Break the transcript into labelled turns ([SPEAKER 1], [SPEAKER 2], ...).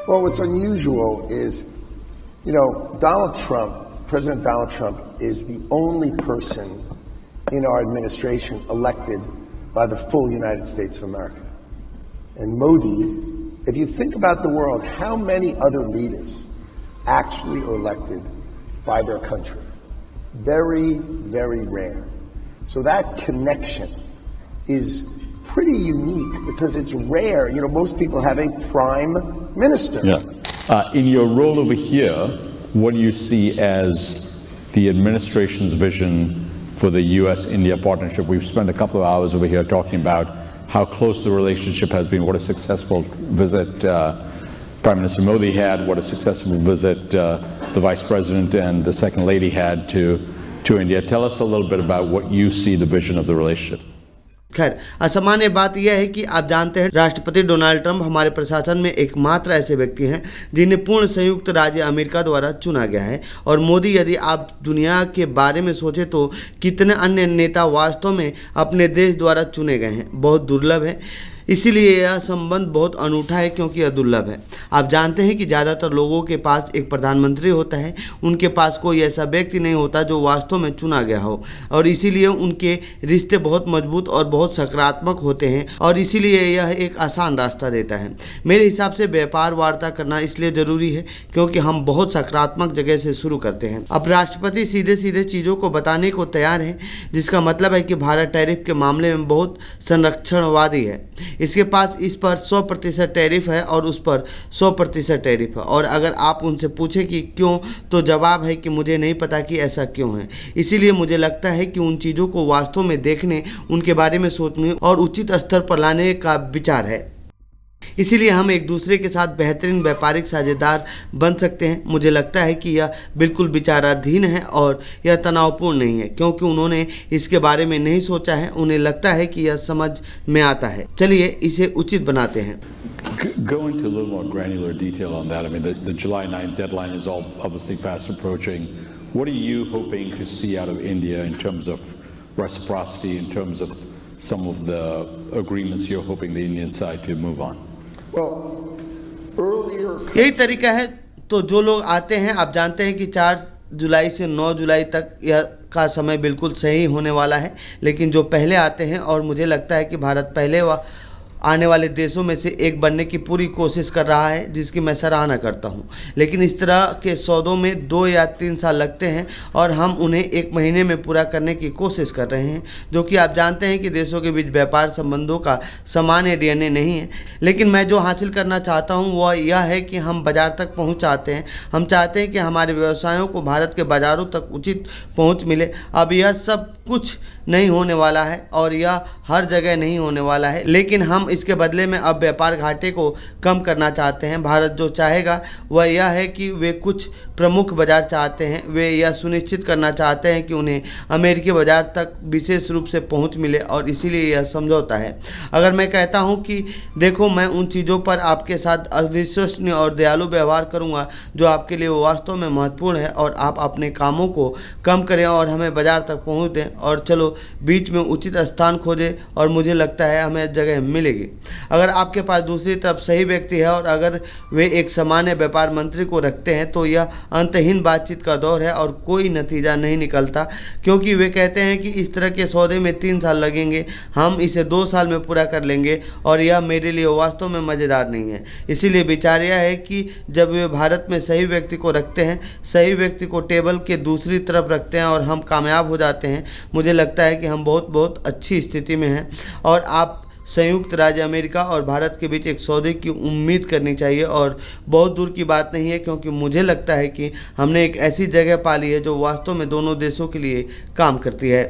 [SPEAKER 1] Well, what's unusual is, President Donald Trump is the only person in our administration elected by the full United States of America. And Modi, if you think about the world, how many other leaders actually are elected by their country? Very, very rare. So that connection is pretty unique because it's rare. Most people have a prime minister.
[SPEAKER 2] Yeah. In your role over here, what do you see as the administration's vision for the U.S.-India partnership? We've spent a couple of hours over here talking about how close the relationship has been, what a successful visit Prime Minister Modi had, what a successful visit the Vice President and the Second Lady had to India. Tell us a little bit about what you see the vision of the relationship.
[SPEAKER 3] खैर, असामान्य बात यह है कि आप जानते हैं राष्ट्रपति डोनाल्ड ट्रंप हमारे प्रशासन में एकमात्र ऐसे व्यक्ति हैं जिन्हें पूर्ण संयुक्त राज्य अमेरिका द्वारा चुना गया है। और मोदी, यदि आप दुनिया के बारे में सोचें तो कितने अन्य नेता वास्तव में अपने देश द्वारा चुने गए हैं, बहुत दुर्लभ है। इसीलिए यह संबंध बहुत अनूठा है क्योंकि यह दुर्लभ है। आप जानते हैं कि ज़्यादातर लोगों के पास एक प्रधानमंत्री होता है, उनके पास कोई ऐसा व्यक्ति नहीं होता जो वास्तव में चुना गया हो, और इसीलिए उनके रिश्ते बहुत मजबूत और बहुत सकारात्मक होते हैं, और इसीलिए यह एक आसान रास्ता देता है। मेरे हिसाब से व्यापार वार्ता करना इसलिए ज़रूरी है क्योंकि हम बहुत सकारात्मक जगह से शुरू करते हैं। अब राष्ट्रपति सीधे सीधे चीज़ों को बताने को तैयार है, जिसका मतलब है कि भारत टैरिफ के मामले में बहुत संरक्षणवादी है। इसके पास इस पर 100% टैरिफ है और उस पर 100% टैरिफ है, और अगर आप उनसे पूछें कि क्यों, तो जवाब है कि मुझे नहीं पता कि ऐसा क्यों है। इसीलिए मुझे लगता है कि उन चीज़ों को वास्तव में देखने, उनके बारे में सोचने और उचित स्तर पर लाने का विचार है। इसीलिए हम एक दूसरे के साथ बेहतरीन व्यापारिक साझेदार बन सकते हैं। मुझे लगता है कि यह बिल्कुल विचाराधीन है और यह तनावपूर्ण नहीं है क्योंकि उन्होंने इसके बारे में नहीं सोचा है। उन्हें लगता है कि यह समझ में आता है। चलिए इसे उचित बनाते हैं।
[SPEAKER 2] Go into a little more granular detail on that. I mean, the July 9th deadline is all obviously fast approaching. What are you hoping to see out of India in terms of reciprocity, in terms of some of the agreements you're hoping the Indian side to move on?
[SPEAKER 3] यही तरीका है। तो जो लोग आते हैं, आप जानते हैं कि 4 जुलाई से 9 जुलाई तक यह का समय बिल्कुल सही होने वाला है। लेकिन जो पहले आते हैं, और मुझे लगता है कि भारत पहले आने वाले देशों में से एक बनने की पूरी कोशिश कर रहा है, जिसकी मैं सराहना करता हूं। लेकिन इस तरह के सौदों में 2 या 3 साल लगते हैं और हम उन्हें 1 महीने में पूरा करने की कोशिश कर रहे हैं, जो कि आप जानते हैं कि देशों के बीच व्यापार संबंधों का सामान्य डीएनए नहीं है। लेकिन मैं जो हासिल करना चाहता हूं वह यह है कि हम बाज़ार तक पहुंच चाहते हैं। हम चाहते हैं कि हमारे व्यवसायों को भारत के बाज़ारों तक उचित पहुँच मिले। अब यह सब कुछ नहीं होने वाला है और यह हर जगह नहीं होने वाला है, लेकिन हम इसके बदले में अब व्यापार घाटे को कम करना चाहते हैं। भारत जो चाहेगा वह यह है कि वे कुछ प्रमुख बाजार चाहते हैं। वे यह सुनिश्चित करना चाहते हैं कि उन्हें अमेरिकी बाजार तक विशेष रूप से पहुंच मिले, और इसीलिए यह समझौता है। अगर मैं कहता हूं कि देखो, मैं उन चीज़ों पर आपके साथ अविश्वसनीय और दयालु व्यवहार करूंगा जो आपके लिए वास्तव में महत्वपूर्ण है, और आप अपने कामों को कम करें और हमें बाजार तक पहुँच दें, और चलो बीच में उचित स्थान खोजें, और मुझे लगता है हमें जगह मिलेगी। अगर आपके पास दूसरी तरफ सही व्यक्ति है और अगर वे एक सामान्य व्यापार मंत्री को रखते हैं, तो यह अंतहीन बातचीत का दौर है और कोई नतीजा नहीं निकलता, क्योंकि वे कहते हैं कि इस तरह के सौदे में 3 साल लगेंगे, हम इसे 2 साल में पूरा कर लेंगे, और यह मेरे लिए वास्तव में मज़ेदार नहीं है। इसीलिए विचार यह है कि जब वे भारत में सही व्यक्ति को रखते हैं, सही व्यक्ति को टेबल के दूसरी तरफ रखते हैं और हम कामयाब हो जाते हैं, मुझे लगता है कि हम बहुत बहुत अच्छी स्थिति में हैं, और आप संयुक्त राज्य अमेरिका और भारत के बीच एक सौदे की उम्मीद करनी चाहिए। और बहुत दूर की बात नहीं है, क्योंकि मुझे लगता है कि हमने एक ऐसी जगह पाली है जो वास्तव में दोनों देशों के लिए काम करती है।